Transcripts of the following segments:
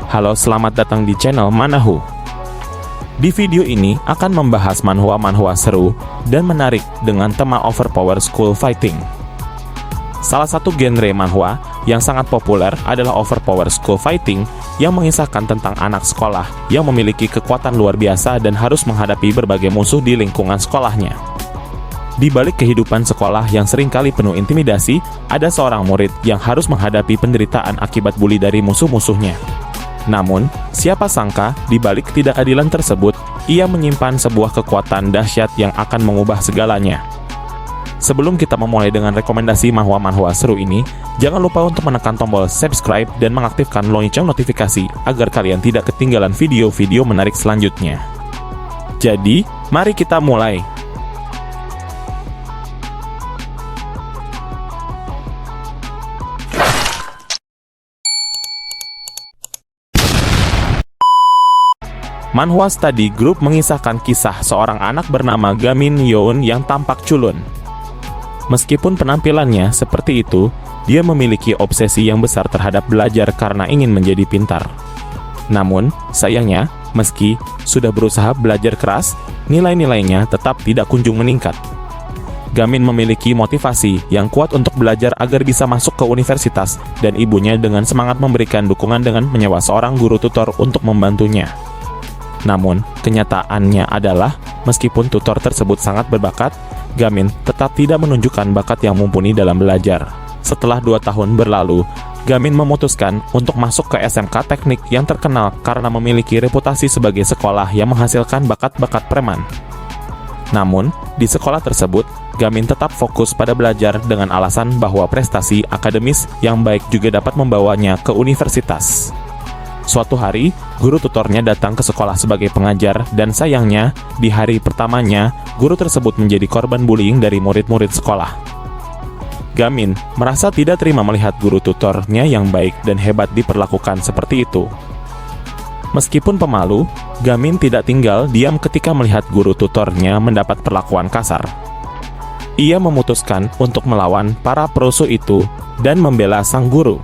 Halo, selamat datang di channel Manahu. Di video ini akan membahas manhwa-manhwa seru dan menarik dengan tema overpower school fighting. Salah satu genre manhwa yang sangat populer adalah overpower school fighting yang mengisahkan tentang anak sekolah yang memiliki kekuatan luar biasa dan harus menghadapi berbagai musuh di lingkungan sekolahnya. Di balik kehidupan sekolah yang seringkali penuh intimidasi, ada seorang murid yang harus menghadapi penderitaan akibat bully dari musuh-musuhnya. Namun, siapa sangka di balik ketidakadilan tersebut, ia menyimpan sebuah kekuatan dahsyat yang akan mengubah segalanya. Sebelum kita memulai dengan rekomendasi manhwa-manhwa seru ini, jangan lupa untuk menekan tombol subscribe dan mengaktifkan lonceng notifikasi agar kalian tidak ketinggalan video-video menarik selanjutnya. Jadi, mari kita mulai. Manhwa Study Group mengisahkan kisah seorang anak bernama Gamin Yoon yang tampak culun. Meskipun penampilannya seperti itu, dia memiliki obsesi yang besar terhadap belajar karena ingin menjadi pintar. Namun, sayangnya, meski sudah berusaha belajar keras, nilai-nilainya tetap tidak kunjung meningkat. Gamin memiliki motivasi yang kuat untuk belajar agar bisa masuk ke universitas, dan ibunya dengan semangat memberikan dukungan dengan menyewa seorang guru tutor untuk membantunya. Namun, kenyataannya adalah, meskipun tutor tersebut sangat berbakat, Gamin tetap tidak menunjukkan bakat yang mumpuni dalam belajar. Setelah 2 tahun berlalu, Gamin memutuskan untuk masuk ke SMK Teknik yang terkenal karena memiliki reputasi sebagai sekolah yang menghasilkan bakat-bakat preman. Namun, di sekolah tersebut, Gamin tetap fokus pada belajar dengan alasan bahwa prestasi akademis yang baik juga dapat membawanya ke universitas. Suatu hari, guru tutornya datang ke sekolah sebagai pengajar dan sayangnya, di hari pertamanya, guru tersebut menjadi korban bullying dari murid-murid sekolah. Gamin merasa tidak terima melihat guru tutornya yang baik dan hebat diperlakukan seperti itu. Meskipun pemalu, Gamin tidak tinggal diam ketika melihat guru tutornya mendapat perlakuan kasar. Ia memutuskan untuk melawan para perusuh itu dan membela sang guru.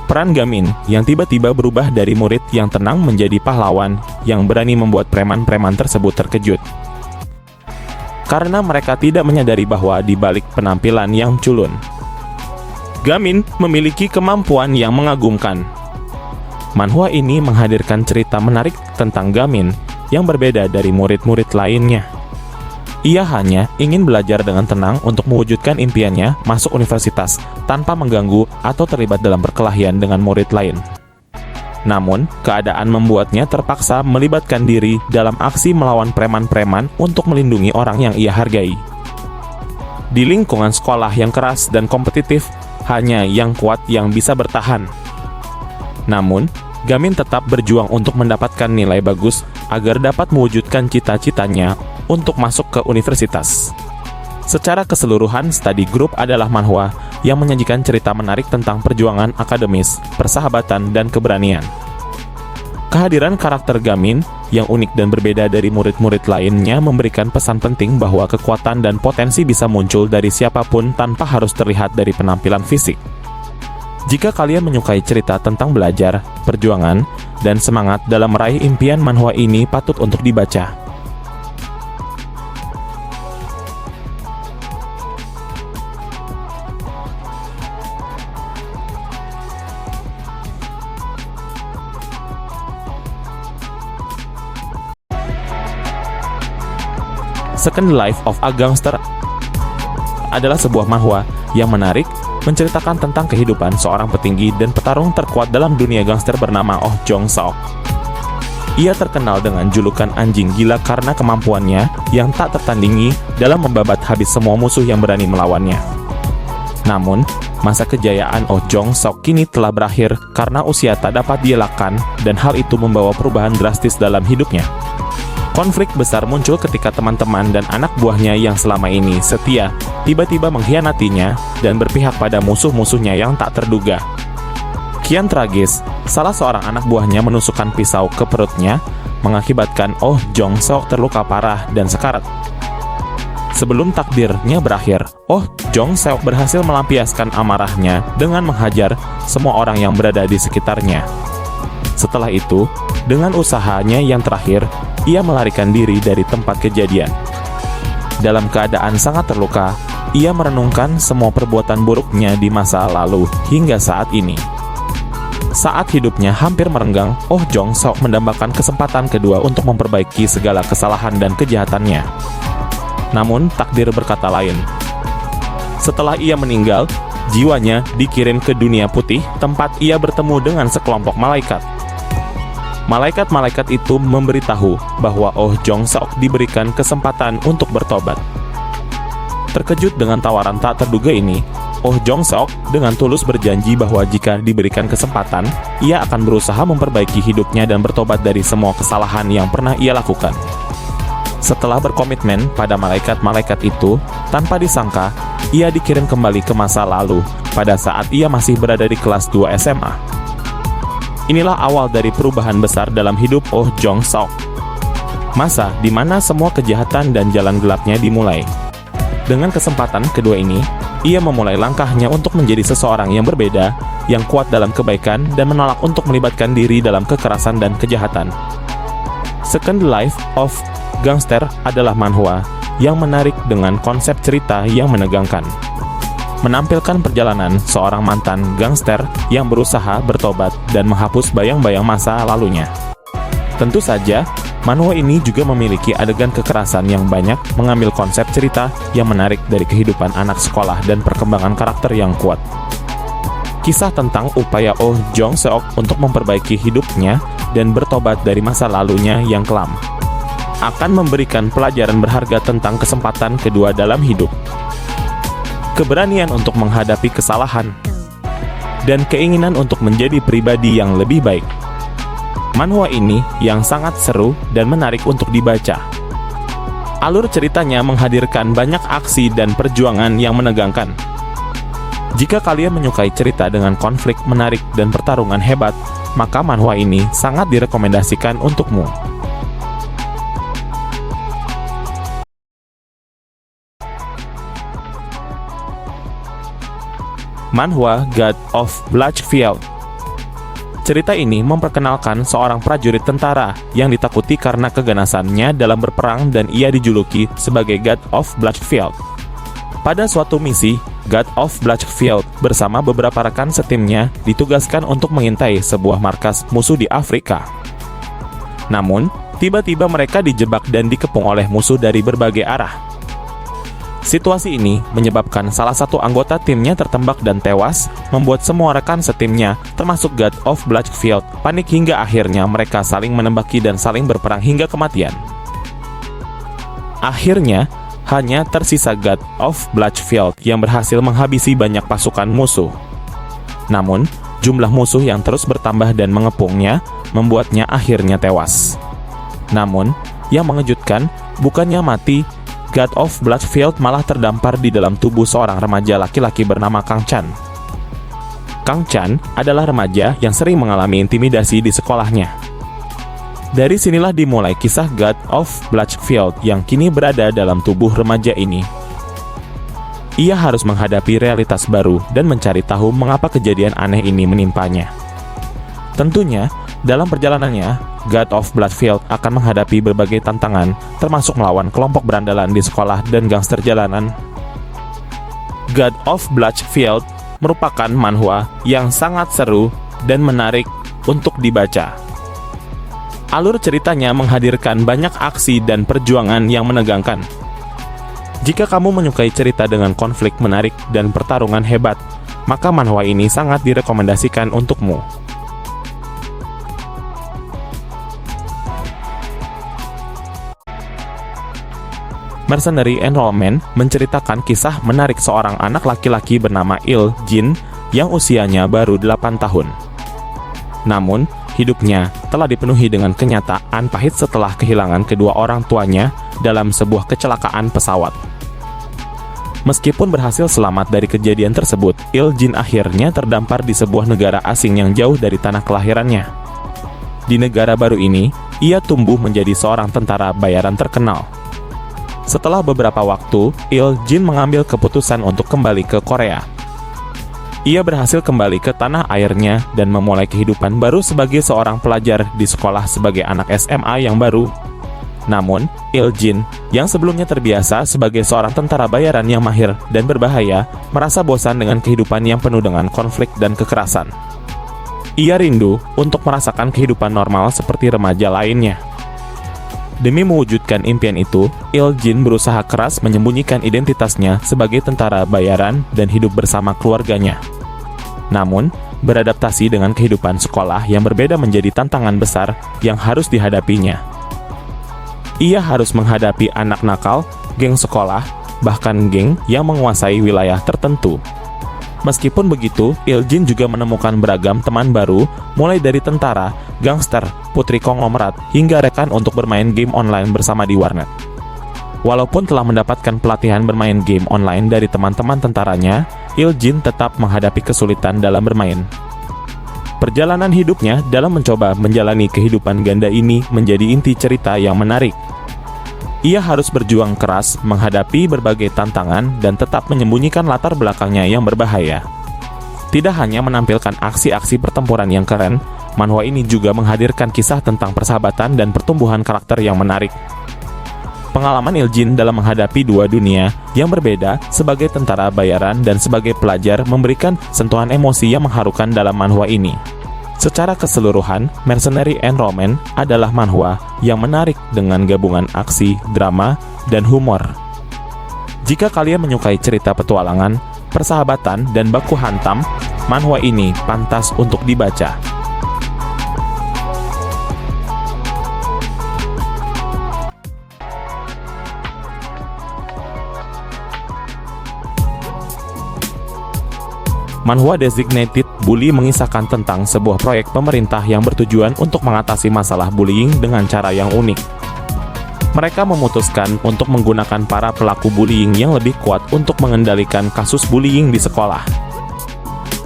Peran Gamin yang tiba-tiba berubah dari murid yang tenang menjadi pahlawan yang berani membuat preman-preman tersebut terkejut. Karena mereka tidak menyadari bahwa di balik penampilan yang culun, Gamin memiliki kemampuan yang mengagumkan. Manhwa ini menghadirkan cerita menarik tentang Gamin yang berbeda dari murid-murid lainnya. Ia hanya ingin belajar dengan tenang untuk mewujudkan impiannya masuk universitas tanpa mengganggu atau terlibat dalam perkelahian dengan murid lain. Namun, keadaan membuatnya terpaksa melibatkan diri dalam aksi melawan preman-preman untuk melindungi orang yang ia hargai. Di lingkungan sekolah yang keras dan kompetitif, hanya yang kuat yang bisa bertahan. Namun, Gamin tetap berjuang untuk mendapatkan nilai bagus agar dapat mewujudkan cita-citanya untuk masuk ke universitas. Secara keseluruhan, Study Group adalah manhwa yang menyajikan cerita menarik tentang perjuangan akademis, persahabatan, dan keberanian. Kehadiran karakter Gamin yang unik dan berbeda dari murid-murid lainnya memberikan pesan penting bahwa kekuatan dan potensi bisa muncul dari siapapun tanpa harus terlihat dari penampilan fisik. Jika kalian menyukai cerita tentang belajar, perjuangan, dan semangat dalam meraih impian, manhwa ini patut untuk dibaca. Second Life of a Gangster adalah sebuah manhwa yang menarik, menceritakan tentang kehidupan seorang petinggi dan petarung terkuat dalam dunia gangster bernama Oh Jong Seok. Ia terkenal dengan julukan anjing gila karena kemampuannya yang tak tertandingi dalam membabat habis semua musuh yang berani melawannya. Namun, masa kejayaan Oh Jong Seok kini telah berakhir karena usia tak dapat dielakkan dan hal itu membawa perubahan drastis dalam hidupnya. Konflik besar muncul ketika teman-teman dan anak buahnya yang selama ini setia tiba-tiba mengkhianatinya dan berpihak pada musuh-musuhnya yang tak terduga. Kian tragis, salah seorang anak buahnya menusukkan pisau ke perutnya, mengakibatkan Oh Jong Seok terluka parah dan sekarat. Sebelum takdirnya berakhir, Oh Jong Seok berhasil melampiaskan amarahnya dengan menghajar semua orang yang berada di sekitarnya. Setelah itu, dengan usahanya yang terakhir, ia melarikan diri dari tempat kejadian. Dalam keadaan sangat terluka, ia merenungkan semua perbuatan buruknya di masa lalu hingga saat ini. Saat hidupnya hampir merenggang, Oh Jong-seok mendambakan kesempatan kedua untuk memperbaiki segala kesalahan dan kejahatannya. Namun, takdir berkata lain. Setelah ia meninggal, jiwanya dikirim ke dunia putih, tempat ia bertemu dengan sekelompok malaikat. Malaikat-malaikat itu memberitahu bahwa Oh Jong-seok diberikan kesempatan untuk bertobat. Terkejut dengan tawaran tak terduga ini, Oh Jong-seok dengan tulus berjanji bahwa jika diberikan kesempatan, ia akan berusaha memperbaiki hidupnya dan bertobat dari semua kesalahan yang pernah ia lakukan. Setelah berkomitmen pada malaikat-malaikat itu, tanpa disangka, ia dikirim kembali ke masa lalu pada saat ia masih berada di kelas 2 SMA. Inilah awal dari perubahan besar dalam hidup Oh Jong-seok. Masa di mana semua kejahatan dan jalan gelapnya dimulai. Dengan kesempatan kedua ini, ia memulai langkahnya untuk menjadi seseorang yang berbeda, yang kuat dalam kebaikan dan menolak untuk melibatkan diri dalam kekerasan dan kejahatan. Second Life of Gangster adalah manhwa yang menarik dengan konsep cerita yang menegangkan. Menampilkan perjalanan seorang mantan gangster yang berusaha bertobat dan menghapus bayang-bayang masa lalunya. Tentu saja, manhwa ini juga memiliki adegan kekerasan yang banyak, mengambil konsep cerita yang menarik dari kehidupan anak sekolah dan perkembangan karakter yang kuat. Kisah tentang upaya Oh Jong-seok untuk memperbaiki hidupnya dan bertobat dari masa lalunya yang kelam akan memberikan pelajaran berharga tentang kesempatan kedua dalam hidup. Keberanian untuk menghadapi kesalahan, dan keinginan untuk menjadi pribadi yang lebih baik. Manhwa ini yang sangat seru dan menarik untuk dibaca. Alur ceritanya menghadirkan banyak aksi dan perjuangan yang menegangkan. Jika kalian menyukai cerita dengan konflik menarik dan pertarungan hebat, maka manhwa ini sangat direkomendasikan untukmu. Manhwa God of Bloodfield. Cerita ini memperkenalkan seorang prajurit tentara yang ditakuti karena keganasannya dalam berperang dan ia dijuluki sebagai God of Bloodfield. Pada suatu misi, God of Bloodfield bersama beberapa rekan setimnya ditugaskan untuk mengintai sebuah markas musuh di Afrika. Namun, tiba-tiba mereka dijebak dan dikepung oleh musuh dari berbagai arah. Situasi ini menyebabkan salah satu anggota timnya tertembak dan tewas, membuat semua rekan setimnya, termasuk God of Bloodfield, panik hingga akhirnya mereka saling menembaki dan saling berperang hingga kematian. Akhirnya, hanya tersisa God of Bloodfield yang berhasil menghabisi banyak pasukan musuh. Namun, jumlah musuh yang terus bertambah dan mengepungnya, membuatnya akhirnya tewas. Namun, yang mengejutkan, bukannya mati, God of Bloodfield malah terdampar di dalam tubuh seorang remaja laki-laki bernama Kang Chan. Kang Chan adalah remaja yang sering mengalami intimidasi di sekolahnya. Dari sinilah dimulai kisah God of Bloodfield yang kini berada dalam tubuh remaja ini. Ia harus menghadapi realitas baru dan mencari tahu mengapa kejadian aneh ini menimpanya. Tentunya, dalam perjalanannya, God of Bloodfield akan menghadapi berbagai tantangan, termasuk melawan kelompok berandalan di sekolah dan gangster jalanan. God of Bloodfield merupakan manhwa yang sangat seru dan menarik untuk dibaca. Alur ceritanya menghadirkan banyak aksi dan perjuangan yang menegangkan. Jika kamu menyukai cerita dengan konflik menarik dan pertarungan hebat, maka manhwa ini sangat direkomendasikan untukmu. Mercenary Enrollment menceritakan kisah menarik seorang anak laki-laki bernama Il Jin yang usianya baru 8 tahun. Namun, hidupnya telah dipenuhi dengan kenyataan pahit setelah kehilangan kedua orang tuanya dalam sebuah kecelakaan pesawat. Meskipun berhasil selamat dari kejadian tersebut, Il Jin akhirnya terdampar di sebuah negara asing yang jauh dari tanah kelahirannya. Di negara baru ini, ia tumbuh menjadi seorang tentara bayaran terkenal. Setelah beberapa waktu, Il Jin mengambil keputusan untuk kembali ke Korea. Ia berhasil kembali ke tanah airnya dan memulai kehidupan baru sebagai seorang pelajar di sekolah sebagai anak SMA yang baru. Namun, Il-jin, yang sebelumnya terbiasa sebagai seorang tentara bayaran yang mahir dan berbahaya, merasa bosan dengan kehidupan yang penuh dengan konflik dan kekerasan. Ia rindu untuk merasakan kehidupan normal seperti remaja lainnya. Demi mewujudkan impian itu, Il-jin berusaha keras menyembunyikan identitasnya sebagai tentara bayaran dan hidup bersama keluarganya. Namun, beradaptasi dengan kehidupan sekolah yang berbeda menjadi tantangan besar yang harus dihadapinya. Ia harus menghadapi anak nakal, geng sekolah, bahkan geng yang menguasai wilayah tertentu. Meskipun begitu, Il-jin juga menemukan beragam teman baru, mulai dari tentara, gangster, putri konglomerat, hingga rekan untuk bermain game online bersama di warnet. Walaupun telah mendapatkan pelatihan bermain game online dari teman-teman tentaranya, Il-jin tetap menghadapi kesulitan dalam bermain. Perjalanan hidupnya dalam mencoba menjalani kehidupan ganda ini menjadi inti cerita yang menarik. Ia harus berjuang keras menghadapi berbagai tantangan dan tetap menyembunyikan latar belakangnya yang berbahaya. Tidak hanya menampilkan aksi-aksi pertempuran yang keren, manhwa ini juga menghadirkan kisah tentang persahabatan dan pertumbuhan karakter yang menarik. Pengalaman Il-jin dalam menghadapi dua dunia yang berbeda sebagai tentara bayaran dan sebagai pelajar memberikan sentuhan emosi yang mengharukan dalam manhwa ini. Secara keseluruhan, Mercenary and Romance adalah manhwa yang menarik dengan gabungan aksi, drama, dan humor. Jika kalian menyukai cerita petualangan, persahabatan, dan baku hantam, manhwa ini pantas untuk dibaca. Manhwa Designated Bully mengisahkan tentang sebuah proyek pemerintah yang bertujuan untuk mengatasi masalah bullying dengan cara yang unik. Mereka memutuskan untuk menggunakan para pelaku bullying yang lebih kuat untuk mengendalikan kasus bullying di sekolah.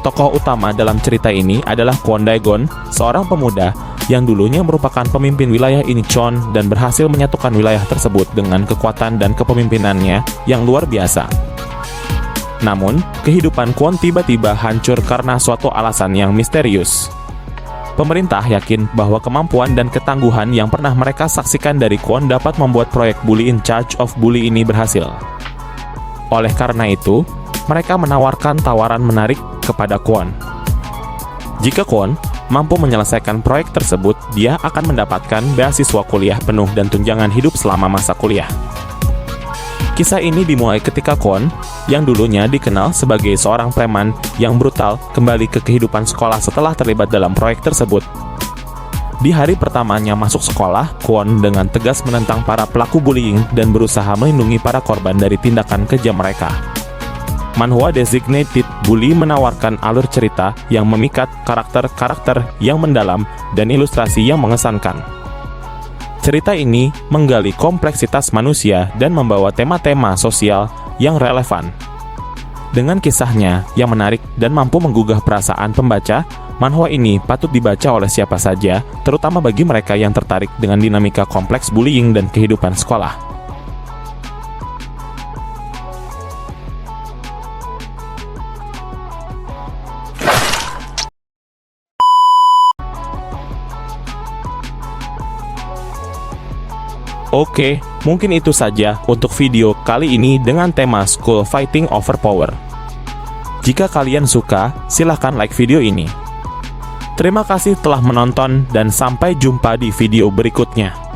Tokoh utama dalam cerita ini adalah Kwon Dae-gon, seorang pemuda yang dulunya merupakan pemimpin wilayah Incheon dan berhasil menyatukan wilayah tersebut dengan kekuatan dan kepemimpinannya yang luar biasa. Namun, kehidupan Kwon tiba-tiba hancur karena suatu alasan yang misterius. Pemerintah yakin bahwa kemampuan dan ketangguhan yang pernah mereka saksikan dari Kwon dapat membuat proyek Bully in Charge of Bully ini berhasil. Oleh karena itu, mereka menawarkan tawaran menarik kepada Kwon. Jika Kwon mampu menyelesaikan proyek tersebut, dia akan mendapatkan beasiswa kuliah penuh dan tunjangan hidup selama masa kuliah. Kisah ini dimulai ketika Kwon, yang dulunya dikenal sebagai seorang preman yang brutal, kembali ke kehidupan sekolah setelah terlibat dalam proyek tersebut. Di hari pertamanya masuk sekolah, Kwon dengan tegas menentang para pelaku bullying dan berusaha melindungi para korban dari tindakan kejam mereka. Manhwa Designated Bully menawarkan alur cerita yang memikat, karakter-karakter yang mendalam, dan ilustrasi yang mengesankan. Cerita ini menggali kompleksitas manusia dan membawa tema-tema sosial yang relevan. Dengan kisahnya yang menarik dan mampu menggugah perasaan pembaca, manhwa ini patut dibaca oleh siapa saja, terutama bagi mereka yang tertarik dengan dinamika kompleks bullying dan kehidupan sekolah. Oke, mungkin itu saja untuk video kali ini dengan tema School Fighting Over Power. Jika kalian suka, silahkan like video ini. Terima kasih telah menonton dan sampai jumpa di video berikutnya.